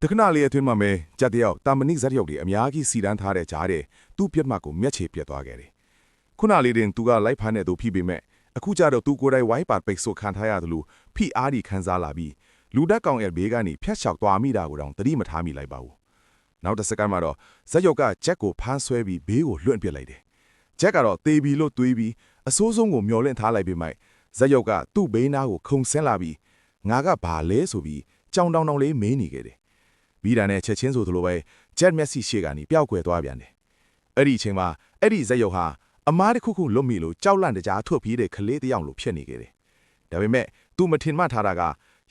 တခဏလေးအတွင်းမှာပဲကြက်တယောက်တာမဏိဇက်ရုပ်တွေအများကြီးစီတန်းထားတဲ့ကြားတဲ့သူ့ပြက်မှတ်ကိုမျက်ခြေပြက်သွားခဲ့တယ်။ခုနလေးတင်သူကလိုက်ဖမ်းတဲ့သူဖြစ်ပေမဲ့အခုကျတော့သူကိုယ်တိုင်ဝိုင်းပါပိတ်ဆို့ခံထားရတယ်လို့ဖိအားဒီခံစားလာပြီးလူတက်ကောင်ရဲ့ဘေးကနေဖျက်ချောက်သွားမိတာကိုတောင်သတိမထားမိလိုက်ပါဘူး။နောက်တစ်စက္ကန့်မှာတော့ဇက်ရုပ်ကဂျက်ကိုဖမ်းဆွဲပြီးဘေးကိုလွှင့်ပစ်လိုက်တယ်။ဂျက်ကတော့သေပြီလို့တွေးပြီးအစိုးဆုံးကိုမျောလင့်ထားလိုက်ပြီးမှဇက်ရုပ်ကသူ့ဘေးနားကိုခုန်ဆင်းလာပြီးငါကဘာလဲဆိုပြီးကြောင်တောင်လေးမေးနေခဲ့တယ်။ပြီးတာနဲ့ချက်ချင်းဆိုသလိုပဲဂျက်မျက်စိရှေ့ကနေပျောက်ကွယ်သွားပြန်တယ်။အဲ့ဒီအချိန်မှာအဲ့ဒီဇက်ရုပ်ဟာအမားတစ်ခုခုလွတ်မိလို့ကြောက်လန့်တကြားထွက်ပြေးတဲ့ကလေးတစ်ယောက်လိုဖြစ်နေခဲ့တယ်။ဒါပေမဲ့သူမထင်မှတ်ထားတာက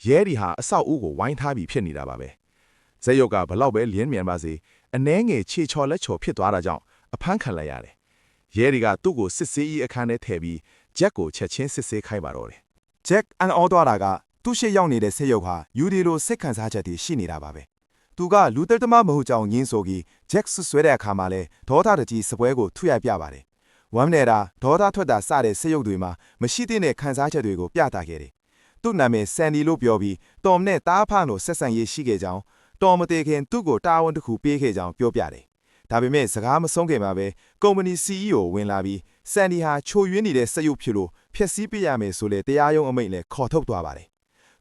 ရဲဒီဟာအဆောက်အဦကိုဝိုင်းထားပြီးဖြစ်နေတာပါပဲ။ဇက်ရုပ်ကဘလောက်ပဲလင်းမြန်ပါစေအနှဲငယ်ခြေချော်လက်ချော်ဖြစ်သွားတာကြောင့်အဖမ်းခံလိုက်ရတယ်။ရဲတွေကသူ့ကိုစစ်ဆေးရေးအခန်းထဲထည့်ပြီးဂျက်ကိုချက်ချင်းစစ်ဆေးခိုင်းပါတော့တယ်။ ဂျက်အန်အောသွားတာကသူ့ရှေ့ရောက်နေတဲ့ဆက်ရုပ်ဟာယူဒီလိုစိတ်ခံစားချက်တွေရှိနေတာပါပဲ။သူကလူတက်တမမဟုတ်ကြောင်ငင်းဆိုပြီးဂျက်ဆွဆွဲတဲ့အခါမှာလဲဒေါသတကြီးစပွဲကိုထွရပြပါတယ်။ဝမ်းနေတာဒေါသထွက်တာစတဲ့ဆက်ရုပ်တွေမှာမရှိတဲ့ခံစားချက်တွေကိုပြသခဲ့တယ်။သူ့နာမည်ဆန်ဒီလို့ပြောပြီးတော်နဲ့တားဖလို့ဆက်ဆံရေးရှိခဲ့ကြောင်းတော်မသေးခင်သူ့ကိုတာဝန်တစ်ခုပေးခဲ့ကြောင်းပြောပြတယ်။ဒါပေမဲ့စကားမဆုံးခင်မှာပဲကုမ္ပဏီ CEO ဝင်လာပြီးဆန်ဒီဟာချိုယွင်းနေတဲ့ဆက်ရုပ်ဖြစ်လို့ဖျက်ဆီးပြရမယ်ဆိုလေတရားရုံးအမိန့်နဲ့ခေါ်ထုတ်သွားပါတယ်။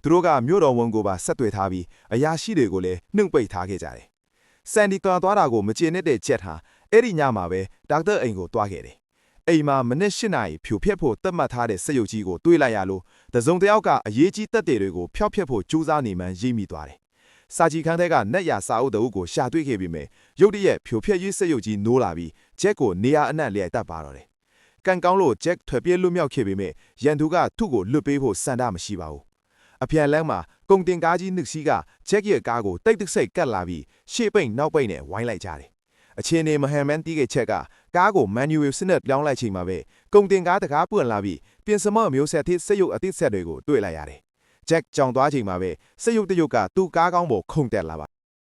သူတို့ကမြို့တော်ဝန်ကိုပါဆက်သွယ်ထားပြီးအရာရှိတွေကိုလည်းနှုတ်ပိတ်ထားခဲ့ကြတယ်။ဆန်ဒီကာသွားတာကိုမကျေနပ်တဲ့ဂျက်ဟာအဲ့ဒီညမှာပဲဒေါက်တာအိမ်ကိုသွားခဲ့တယ်။အိမ်မှာမိနစ်၈နာရီဖြိုဖျက်ဖို့သတ်မှတ်ထားတဲ့ဆက်ရုပ်ကြီးကိုတွေးလိုက်ရလို့တစုံတစ်ယောက်ကအရေးကြီးတက်တွေကိုဖျောက်ဖျက်ဖို့ကြိုးစားနေမှန်းရိပ်မိသွားတယ်။စာကြီးခန်းထဲကနက်ရစာအုပ်တအုပ်ကိုရှာတွေ့ခဲ့ပြီးမြဲရုတ်တရက်ဖြိုဖျက်ရေးဆက်ရုပ်ကြီးနိုးလာပြီးဂျက်ကိုနေရာအနှံ့လျက်တက်ပါတော့တယ်။ကန်ကောင်းလို့ဂျက်ထွက်ပြေးလွတ်မြောက်ခဲ့ပြီးမြဲရန်သူကသူ့ကိုလွတ်ပေးဖို့စံတမရှိပါဘူး။အပြန်လမ်းမှာကုန်တင်ကားကြီးနှုတ်စီးကဂျက်ရဲ့ကားကိုတိတ်တဆိတ်ကတ်လာပြီးရှေ့ပိတ်နောက်ပိတ်နဲ့ဝိုင်းလိုက်ကြတယ်။အချင်းနေမဟန်မန်တီးခဲ့ချက်ကကားကိုမန်နျူရယ်စနစ်ပြောင်းလိုက်ချိန်မှာပဲကုန်တင်ကားတကားပွင့်လာပြီးပြင်စမော့မျိုးဆက်သစ်စက်ရုပ်အသစ်ဆက်တွေကိုတွေ့လိုက်ရတယ်။ဂျက်ကြောင်သွားချိန်မှာပဲစက်ရုပ်တရုပ်ကသူ့ကားကောင်းပေါ်ခုန်တက်လာပါ